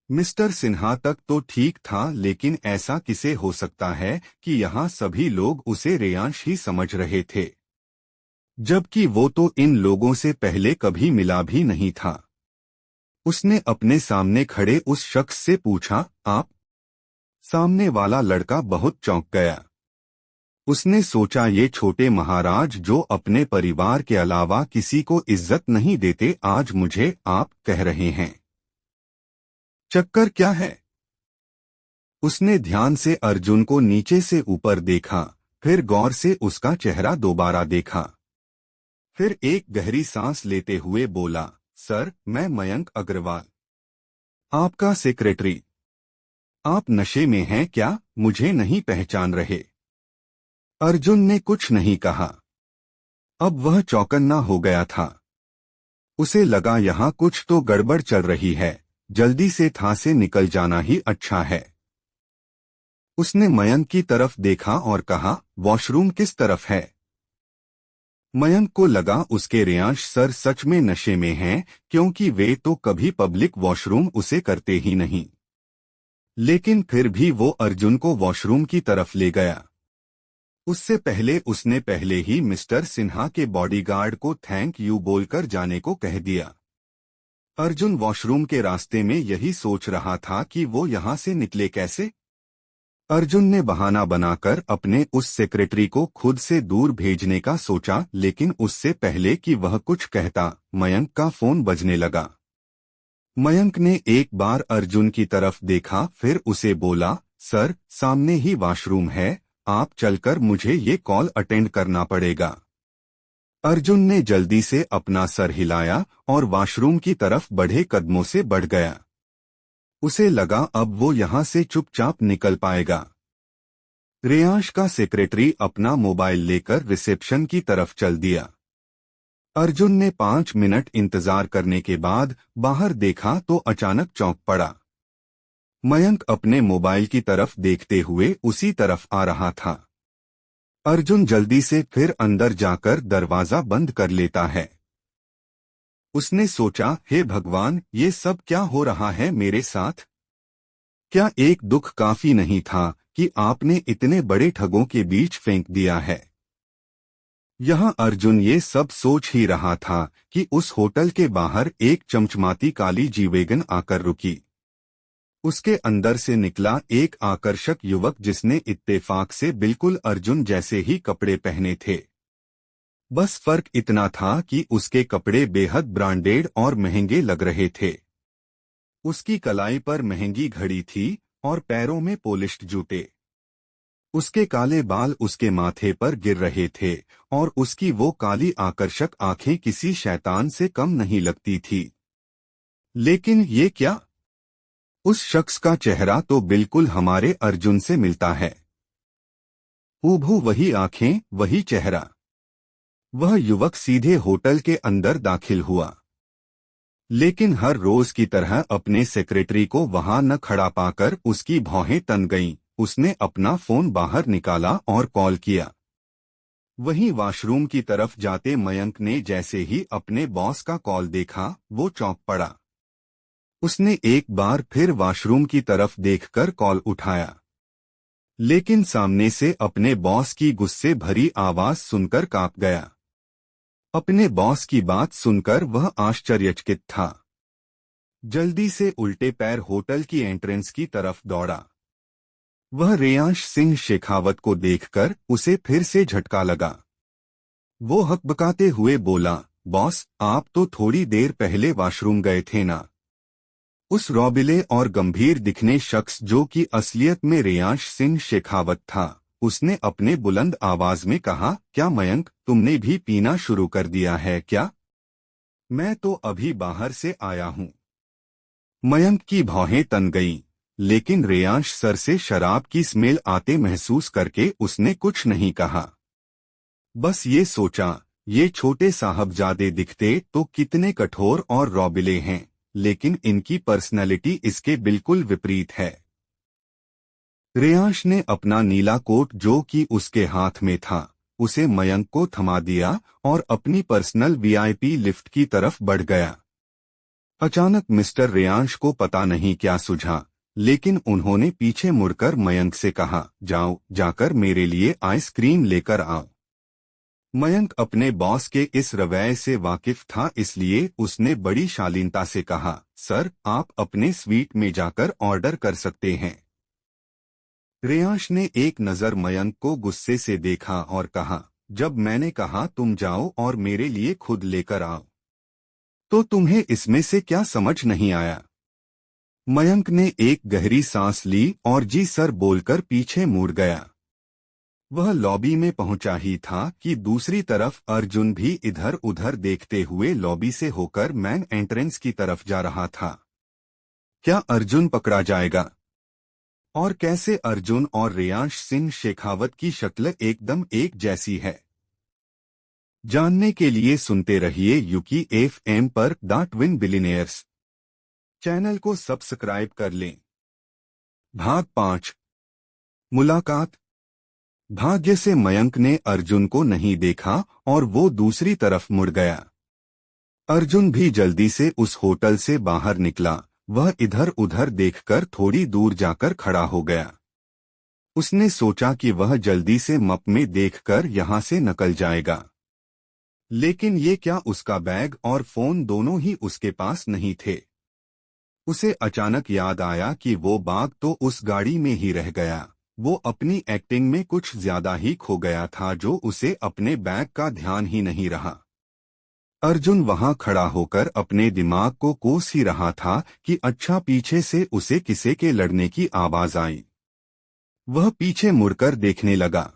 मिस्टर सिन्हा तक तो ठीक था, लेकिन ऐसा किसे हो सकता है कि यहाँ सभी लोग उसे रेयांश ही समझ रहे थे, जबकि वो तो इन लोगों से पहले कभी मिला भी नहीं था। उसने अपने सामने खड़े उस शख्स से पूछा, आप? सामने वाला लड़का बहुत चौंक गया। उसने सोचा ये छोटे महाराज जो अपने परिवार के अलावा किसी को इज्जत नहीं देते आज मुझे आप कह रहे हैं। चक्कर क्या है? उसने ध्यान से अर्जुन को नीचे से ऊपर देखा, फिर गौर से उसका चेहरा दोबारा देखा। फिर एक गहरी सांस लेते हुए बोला, सर मैं मयंक अग्रवाल, आपका सेक्रेटरी। आप नशे में हैं क्या? मुझे नहीं पहचान रहे? अर्जुन ने कुछ नहीं कहा। अब वह चौकन्ना हो गया था। उसे लगा यहाँ कुछ तो गड़बड़ चल रही है, जल्दी से था से निकल जाना ही अच्छा है। उसने मयंक की तरफ देखा और कहा, वॉशरूम किस तरफ है? मयंक को लगा उसके रेयांश सर सच में नशे में हैं, क्योंकि वे तो कभी पब्लिक वॉशरूम उसे करते ही नहीं। लेकिन फिर भी वो अर्जुन को वॉशरूम की तरफ ले गया। उससे पहले उसने पहले ही मिस्टर सिन्हा के बॉडीगार्ड को थैंक यू बोलकर जाने को कह दिया। अर्जुन वॉशरूम के रास्ते में यही सोच रहा था कि वो यहाँ से निकले कैसे। अर्जुन ने बहाना बनाकर अपने उस सेक्रेटरी को खुद से दूर भेजने का सोचा, लेकिन उससे पहले कि वह कुछ कहता, मयंक का फोन बजने लगा। मयंक ने एक बार अर्जुन की तरफ देखा, फिर उसे बोला, सर सामने ही वॉशरूम है, आप चलकर मुझे ये कॉल अटेंड करना पड़ेगा। अर्जुन ने जल्दी से अपना सर हिलाया और वॉशरूम की तरफ बढ़े कदमों से बढ़ गया। उसे लगा अब वो यहाँ से चुपचाप निकल पाएगा। रेयांश का सेक्रेटरी अपना मोबाइल लेकर रिसेप्शन की तरफ चल दिया। अर्जुन ने 5 मिनट इंतजार करने के बाद बाहर देखा तो अचानक चौंक पड़ा। मयंक अपने मोबाइल की तरफ देखते हुए उसी तरफ आ रहा था। अर्जुन जल्दी से फिर अंदर जाकर दरवाजा बंद कर लेता है। उसने सोचा, हे भगवान, ये सब क्या हो रहा है मेरे साथ? क्या एक दुख काफी नहीं था कि आपने इतने बड़े ठगों के बीच फेंक दिया है? यहां अर्जुन ये सब सोच ही रहा था कि उस होटल के बाहर एक चमचमाती काली जी-वैगन आकर रुकी। उसके अंदर से निकला एक आकर्षक युवक जिसने इत्तेफाक से बिल्कुल अर्जुन जैसे ही कपड़े पहने थे। बस फर्क इतना था कि उसके कपड़े बेहद ब्रांडेड और महंगे लग रहे थे। उसकी कलाई पर महंगी घड़ी थी और पैरों में पॉलिश्ड जूते। उसके काले बाल उसके माथे पर गिर रहे थे और उसकी वो काली आकर्षक आंखें किसी शैतान से कम नहीं लगती थी। लेकिन ये क्या? उस शख्स का चेहरा तो बिल्कुल हमारे अर्जुन से मिलता है। हूबहू वही आंखें, वही चेहरा। वह युवक सीधे होटल के अंदर दाखिल हुआ, लेकिन हर रोज की तरह अपने सेक्रेटरी को वहां न खड़ा पाकर उसकी भौहें तन गईं। उसने अपना फोन बाहर निकाला और कॉल किया। वहीं वॉशरूम की तरफ जाते मयंक ने जैसे ही अपने बॉस का कॉल देखा, वो चौंक पड़ा। उसने एक बार फिर वॉशरूम की तरफ देखकर कॉल उठाया, लेकिन सामने से अपने बॉस की गुस्से भरी आवाज सुनकर कांप गया। अपने बॉस की बात सुनकर वह आश्चर्यचकित था। जल्दी से उल्टे पैर होटल की एंट्रेंस की तरफ दौड़ा। वह रेयांश सिंह शेखावत को देखकर उसे फिर से झटका लगा। वो हकबकाते हुए बोला, बॉस आप तो थोड़ी देर पहले वॉशरूम गए थे ना? उस रौबीले और गंभीर दिखने शख्स जो कि असलियत में रेयांश सिंह शेखावत था, उसने अपने बुलंद आवाज में कहा, क्या मयंक तुमने भी पीना शुरू कर दिया है क्या? मैं तो अभी बाहर से आया हूं। मयंक की भौहें तन गईं, लेकिन रेयांश सर से शराब की स्मेल आते महसूस करके उसने कुछ नहीं कहा। बस ये सोचा, ये छोटे साहबजादे दिखते तो कितने कठोर और रौबीले हैं, लेकिन इनकी पर्सनैलिटी इसके बिल्कुल विपरीत है। रेयांश ने अपना नीला कोट जो कि उसके हाथ में था, उसे मयंक को थमा दिया और अपनी पर्सनल वीआईपी लिफ्ट की तरफ बढ़ गया। अचानक मिस्टर रेयांश को पता नहीं क्या सूझा, लेकिन उन्होंने पीछे मुड़कर मयंक से कहा, जाओ जाकर मेरे लिए आइसक्रीम लेकर आओ। मयंक अपने बॉस के इस रवैये से वाकिफ था, इसलिए उसने बड़ी शालीनता से कहा, सर आप अपने स्वीट में जाकर ऑर्डर कर सकते हैं। रेयांश ने एक नजर मयंक को गुस्से से देखा और कहा, जब मैंने कहा तुम जाओ और मेरे लिए खुद लेकर आओ, तो तुम्हें इसमें से क्या समझ नहीं आया? मयंक ने एक गहरी सांस ली और जी सर बोलकर पीछे मुड़ गया। वह लॉबी में पहुंचा ही था कि दूसरी तरफ अर्जुन भी इधर उधर देखते हुए लॉबी से होकर मैन एंट्रेंस की तरफ जा रहा था। क्या अर्जुन पकड़ा जाएगा? और कैसे अर्जुन और रेयांश सिंह शेखावत की शक्ल एकदम एक जैसी है? जानने के लिए सुनते रहिए यूकी FM पर द ट्विन बिलियनेयर्स। चैनल को सब्सक्राइब कर लें। भाग 5। मुलाकात। भाग्य से मयंक ने अर्जुन को नहीं देखा और वो दूसरी तरफ मुड़ गया। अर्जुन भी जल्दी से उस होटल से बाहर निकला। वह इधर उधर देखकर थोड़ी दूर जाकर खड़ा हो गया। उसने सोचा कि वह जल्दी से मप में देखकर यहां से निकल जाएगा, लेकिन ये क्या, उसका बैग और फोन दोनों ही उसके पास नहीं थे। उसे अचानक याद आया कि वो बैग तो उस गाड़ी में ही रह गया। वो अपनी एक्टिंग में कुछ ज्यादा ही खो गया था जो उसे अपने बैग का ध्यान ही नहीं रहा। अर्जुन वहां खड़ा होकर अपने दिमाग को कोस ही रहा था कि अच्छा, पीछे से उसे किसी के लड़ने की आवाज आई। वह पीछे मुड़कर देखने लगा।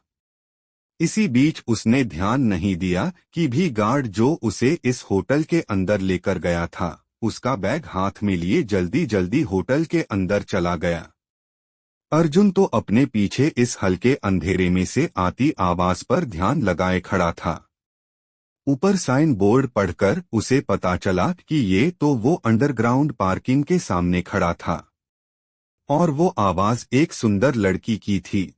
इसी बीच उसने ध्यान नहीं दिया कि भी गार्ड जो उसे इस होटल के अंदर लेकर गया था, उसका बैग हाथ में लिए जल्दी जल्दी होटल के अंदर चला गया। अर्जुन तो अपने पीछे इस हल्के अंधेरे में से आती आवाज पर ध्यान लगाए खड़ा था। ऊपर साइन बोर्ड पढ़कर उसे पता चला कि ये तो वो अंडरग्राउंड पार्किंग के सामने खड़ा था, और वो आवाज एक सुंदर लड़की की थी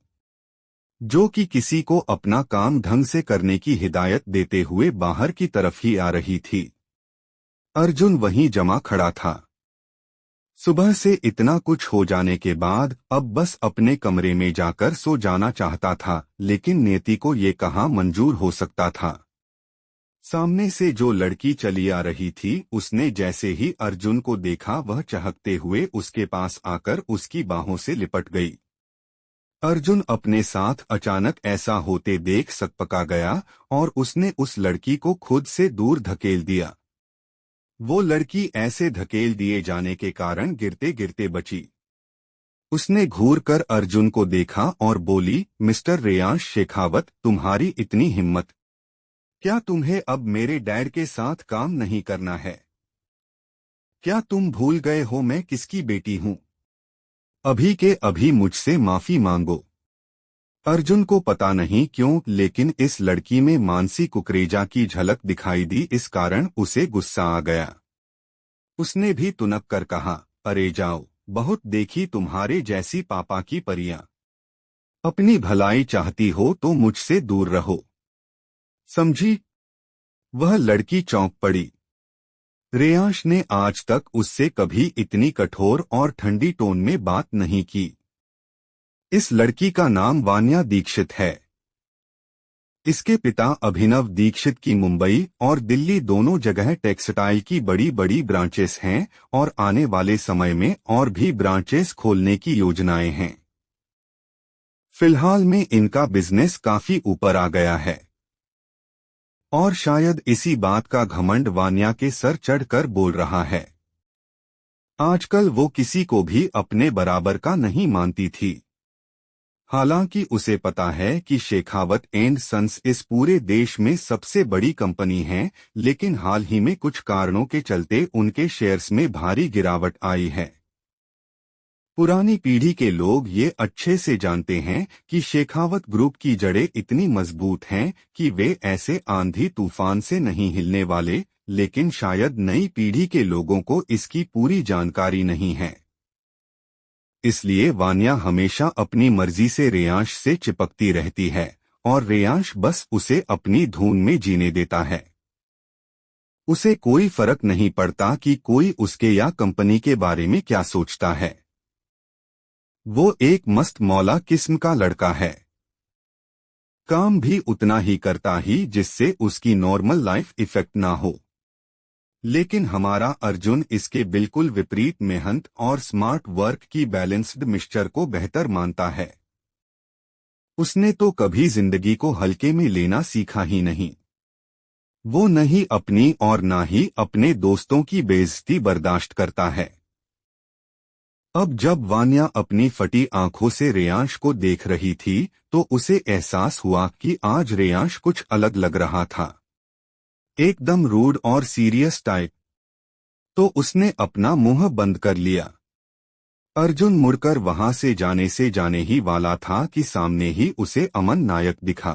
जो कि किसी को अपना काम ढंग से करने की हिदायत देते हुए बाहर की तरफ ही आ रही थी। अर्जुन वहीं जमा खड़ा था। सुबह से इतना कुछ हो जाने के बाद अब बस अपने कमरे में जाकर सो जाना चाहता था, लेकिन नियति को ये कहाँ मंजूर हो सकता था। सामने से जो लड़की चली आ रही थी, उसने जैसे ही अर्जुन को देखा वह चहकते हुए उसके पास आकर उसकी बाहों से लिपट गई। अर्जुन अपने साथ अचानक ऐसा होते देख सकपका गया और उसने उस लड़की को खुद से दूर धकेल दिया। वो लड़की ऐसे धकेल दिए जाने के कारण गिरते गिरते बची। उसने घूरकर अर्जुन को देखा और बोली, मिस्टर रेयांश शेखावत, तुम्हारी इतनी हिम्मत! क्या तुम्हें अब मेरे डैड के साथ काम नहीं करना है? क्या तुम भूल गए हो मैं किसकी बेटी हूं? अभी के अभी मुझसे माफी मांगो। अर्जुन को पता नहीं क्यों, लेकिन इस लड़की में मानसी कुकरेजा की झलक दिखाई दी। इस कारण उसे गुस्सा आ गया। उसने भी तुनक कर कहा, अरे जाओ, बहुत देखी तुम्हारे जैसी पापा की परियां। अपनी भलाई चाहती हो तो मुझसे दूर रहो, समझी? वह लड़की चौंक पड़ी। रेयांश ने आज तक उससे कभी इतनी कठोर और ठंडी टोन में बात नहीं की। इस लड़की का नाम वान्या दीक्षित है। इसके पिता अभिनव दीक्षित की मुंबई और दिल्ली दोनों जगह टेक्सटाइल की बड़ी बड़ी ब्रांचेस हैं और आने वाले समय में और भी ब्रांचेस खोलने की योजनाएं हैं। फिलहाल में इनका बिजनेस काफी ऊपर आ गया है और शायद इसी बात का घमंड वान्या के सर चढ़कर बोल रहा है। आजकल वो किसी को भी अपने बराबर का नहीं मानती थी। हालांकि उसे पता है कि शेखावत एंड सन्स इस पूरे देश में सबसे बड़ी कंपनी है, लेकिन हाल ही में कुछ कारणों के चलते उनके शेयर्स में भारी गिरावट आई है। पुरानी पीढ़ी के लोग ये अच्छे से जानते हैं कि शेखावत ग्रुप की जड़ें इतनी मजबूत हैं कि वे ऐसे आंधी तूफान से नहीं हिलने वाले, लेकिन शायद नई पीढ़ी के लोगों को इसकी पूरी जानकारी नहीं है। इसलिए वान्या हमेशा अपनी मर्जी से रेयांश से चिपकती रहती है और रेयांश बस उसे अपनी धुन में जीने देता है। उसे कोई फर्क नहीं पड़ता कि कोई उसके या कंपनी के बारे में क्या सोचता है। वो एक मस्त मौला किस्म का लड़का है। काम भी उतना ही करता ही जिससे उसकी नॉर्मल लाइफ इफेक्ट ना हो। लेकिन हमारा अर्जुन इसके बिल्कुल विपरीत मेहनत और स्मार्ट वर्क की बैलेंस्ड मिक्सचर को बेहतर मानता है। उसने तो कभी जिंदगी को हल्के में लेना सीखा ही नहीं। वो न ही अपनी और ना ही अपने दोस्तों की बेइज्जती बर्दाश्त करता है। अब जब वान्या अपनी फटी आंखों से रेयांश को देख रही थी तो उसे एहसास हुआ कि आज रेयांश कुछ अलग लग रहा था, एकदम रूड और सीरियस टाइप। तो उसने अपना मुंह बंद कर लिया। अर्जुन मुड़कर वहां से जाने ही वाला था कि सामने ही उसे अमन नायक दिखा।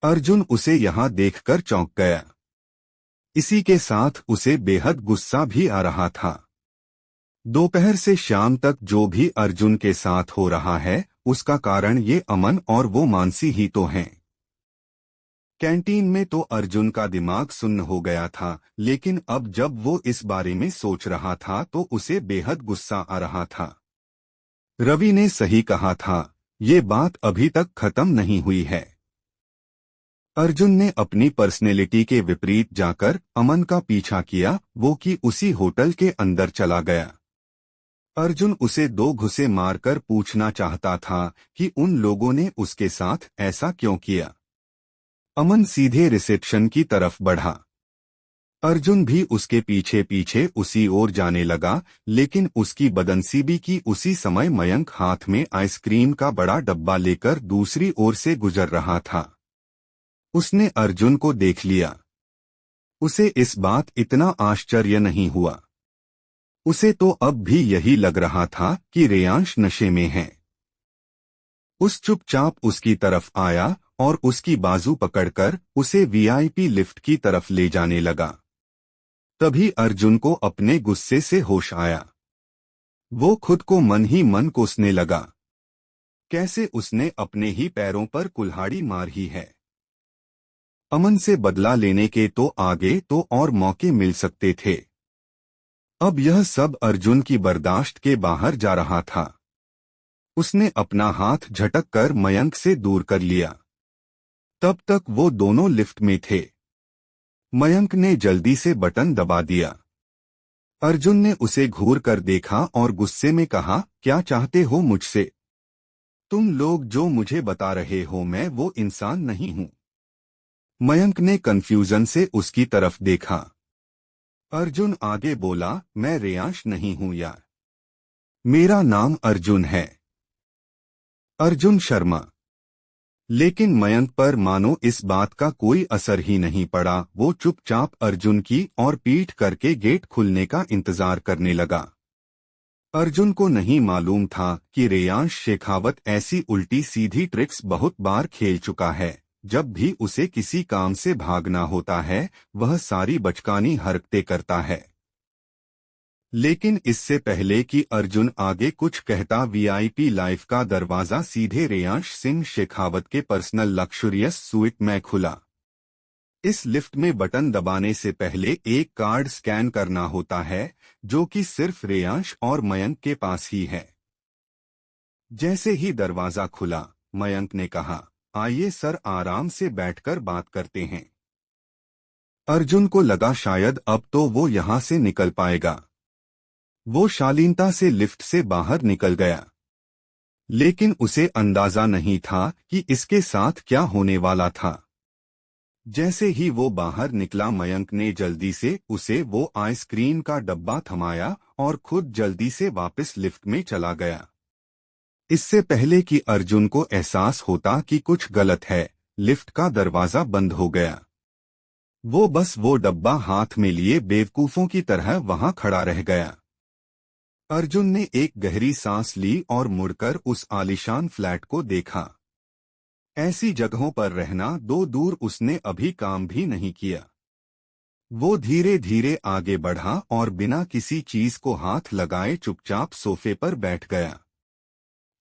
अर्जुन उसे यहां देखकर चौंक गया। इसी के साथ उसे बेहद गुस्सा भी आ रहा था। दोपहर से शाम तक जो भी अर्जुन के साथ हो रहा है उसका कारण ये अमन और वो मानसी ही तो हैं। कैंटीन में तो अर्जुन का दिमाग सुन्न हो गया था, लेकिन अब जब वो इस बारे में सोच रहा था तो उसे बेहद गुस्सा आ रहा था। रवि ने सही कहा था, ये बात अभी तक खत्म नहीं हुई है। अर्जुन ने अपनी पर्सनैलिटी के विपरीत जाकर अमन का पीछा किया, वो कि उसी होटल के अंदर चला गया। अर्जुन उसे दो घुसे मारकर पूछना चाहता था कि उन लोगों ने उसके साथ ऐसा क्यों किया। अमन सीधे रिसेप्शन की तरफ बढ़ा। अर्जुन भी उसके पीछे पीछे उसी ओर जाने लगा, लेकिन उसकी बदनसीबी की उसी समय मयंक हाथ में आइसक्रीम का बड़ा डब्बा लेकर दूसरी ओर से गुजर रहा था। उसने अर्जुन को देख लिया। उसे इस बात इतना आश्चर्य नहीं हुआ। उसे तो अब भी यही लग रहा था कि रेयांश नशे में है। उस चुपचाप उसकी तरफ आया और उसकी बाजू पकड़कर उसे वीआईपी लिफ्ट की तरफ ले जाने लगा। तभी अर्जुन को अपने गुस्से से होश आया। वो खुद को मन ही मन कोसने लगा। कैसे उसने अपने ही पैरों पर कुल्हाड़ी मारी है। अमन से बदला लेने के तो आगे तो और मौके मिल सकते थे। अब यह सब अर्जुन की बर्दाश्त के बाहर जा रहा था। उसने अपना हाथ झटक कर मयंक से दूर कर लिया। तब तक वो दोनों लिफ्ट में थे। मयंक ने जल्दी से बटन दबा दिया। अर्जुन ने उसे घूर कर देखा और गुस्से में कहा, क्या चाहते हो मुझसे? तुम लोग जो मुझे बता रहे हो मैं वो इंसान नहीं हूं। मयंक ने कंफ्यूजन से उसकी तरफ देखा। अर्जुन आगे बोला, मैं रेयांश नहीं हूं यार। मेरा नाम अर्जुन है। अर्जुन शर्मा। लेकिन मयंक पर मानो इस बात का कोई असर ही नहीं पड़ा। वो चुपचाप अर्जुन की और पीठ करके गेट खुलने का इंतजार करने लगा। अर्जुन को नहीं मालूम था कि रेयांश शेखावत ऐसी उल्टी सीधी ट्रिक्स बहुत बार खेल चुका है। जब भी उसे किसी काम से भागना होता है वह सारी बचकानी हरकतें करता है। लेकिन इससे पहले कि अर्जुन आगे कुछ कहता, वीआईपी लाइफ का दरवाजा सीधे रेयांश सिंह शेखावत के पर्सनल लक्सुरियस स्वीट में खुला। इस लिफ्ट में बटन दबाने से पहले एक कार्ड स्कैन करना होता है, जो कि सिर्फ रेयांश और मयंक के पास ही है। जैसे ही दरवाजा खुला, मयंक ने कहा, आइए सर, आराम से बैठकर बात करते हैं। अर्जुन को लगा शायद अब तो वो यहां से निकल पाएगा। वो शालीनता से लिफ्ट से बाहर निकल गया। लेकिन उसे अंदाजा नहीं था कि इसके साथ क्या होने वाला था। जैसे ही वो बाहर निकला, मयंक ने जल्दी से उसे वो आइसक्रीम का डब्बा थमाया और खुद जल्दी से वापस लिफ्ट में चला गया। इससे पहले कि अर्जुन को एहसास होता कि कुछ गलत है, लिफ्ट का दरवाजा बंद हो गया। वो बस वो डब्बा हाथ में लिए बेवकूफों की तरह वहां खड़ा रह गया। अर्जुन ने एक गहरी सांस ली और मुड़कर उस आलीशान फ्लैट को देखा। ऐसी जगहों पर रहना दो दूर उसने अभी काम भी नहीं किया। वो धीरे धीरे आगे बढ़ा और बिना किसी चीज को हाथ लगाए चुपचाप सोफे पर बैठ गया।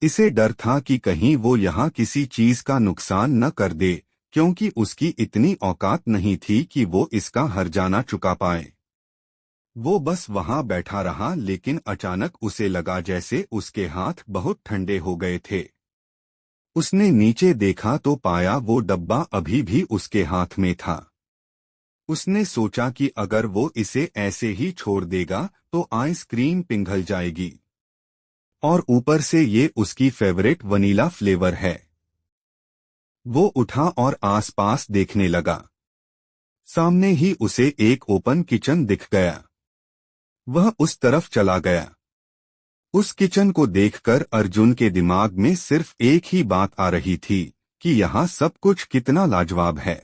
इसे डर था कि कहीं वो यहाँ किसी चीज का नुकसान न कर दे, क्योंकि उसकी इतनी औकात नहीं थी कि वो इसका हर्जाना चुका पाए। वो बस वहां बैठा रहा, लेकिन अचानक उसे लगा जैसे उसके हाथ बहुत ठंडे हो गए थे। उसने नीचे देखा तो पाया वो डब्बा अभी भी उसके हाथ में था। उसने सोचा कि अगर वो इसे ऐसे ही छोड़ देगा तो आइसक्रीम पिघल जाएगी। और ऊपर से ये उसकी फेवरेट वनीला फ्लेवर है। वो उठा और आसपास देखने लगा। सामने ही उसे एक ओपन किचन दिख गया। वह उस तरफ चला गया। उस किचन को देखकर अर्जुन के दिमाग में सिर्फ एक ही बात आ रही थी कि यहाँ सब कुछ कितना लाजवाब है।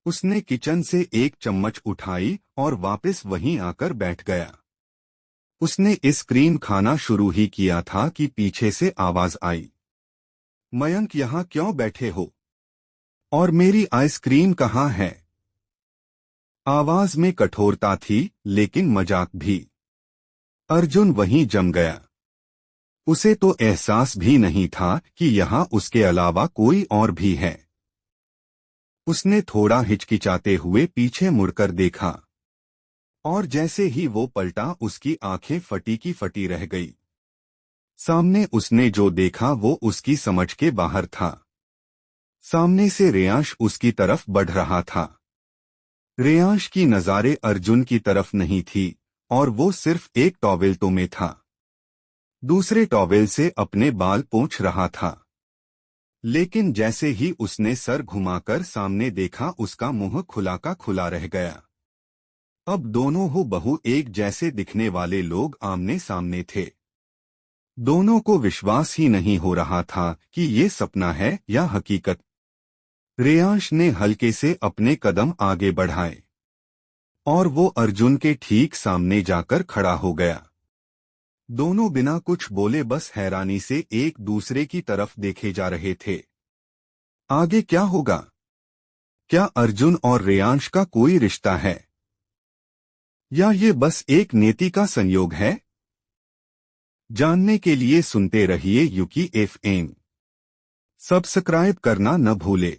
उसने किचन से एक चम्मच उठाई और वापस वहीं आकर बैठ गया। उसने आइसक्रीम खाना शुरू ही किया था कि पीछे से आवाज आई, मयंक यहाँ क्यों बैठे हो? और मेरी आइसक्रीम कहाँ है? आवाज में कठोरता थी लेकिन मजाक भी। अर्जुन वहीं जम गया। उसे तो एहसास भी नहीं था कि यहाँ उसके अलावा कोई और भी है। उसने थोड़ा हिचकिचाते हुए पीछे मुड़कर देखा और जैसे ही वो पलटा उसकी आंखें फटी की फटी रह गई। सामने उसने जो देखा वो उसकी समझ के बाहर था। सामने से रेयांश उसकी तरफ बढ़ रहा था। रेयांश की नज़ारे अर्जुन की तरफ नहीं थी और वो सिर्फ एक टॉवेल तो में था। दूसरे टॉवेल से अपने बाल पोंछ रहा था। लेकिन जैसे ही उसने सर घुमाकर सामने देखा उसका मुंह खुला का खुला रह गया। अब दोनों हूबहू एक जैसे दिखने वाले लोग आमने सामने थे। दोनों को विश्वास ही नहीं हो रहा था कि ये सपना है या हकीकत। रेयांश ने हल्के से अपने कदम आगे बढ़ाए और वो अर्जुन के ठीक सामने जाकर खड़ा हो गया। दोनों बिना कुछ बोले बस हैरानी से एक दूसरे की तरफ देखे जा रहे थे। आगे क्या होगा? क्या अर्जुन और रेयांश का कोई रिश्ता है या ये बस एक नियति का संयोग है? जानने के लिए सुनते रहिए यूकी एफएम। सब्सक्राइब करना न भूले।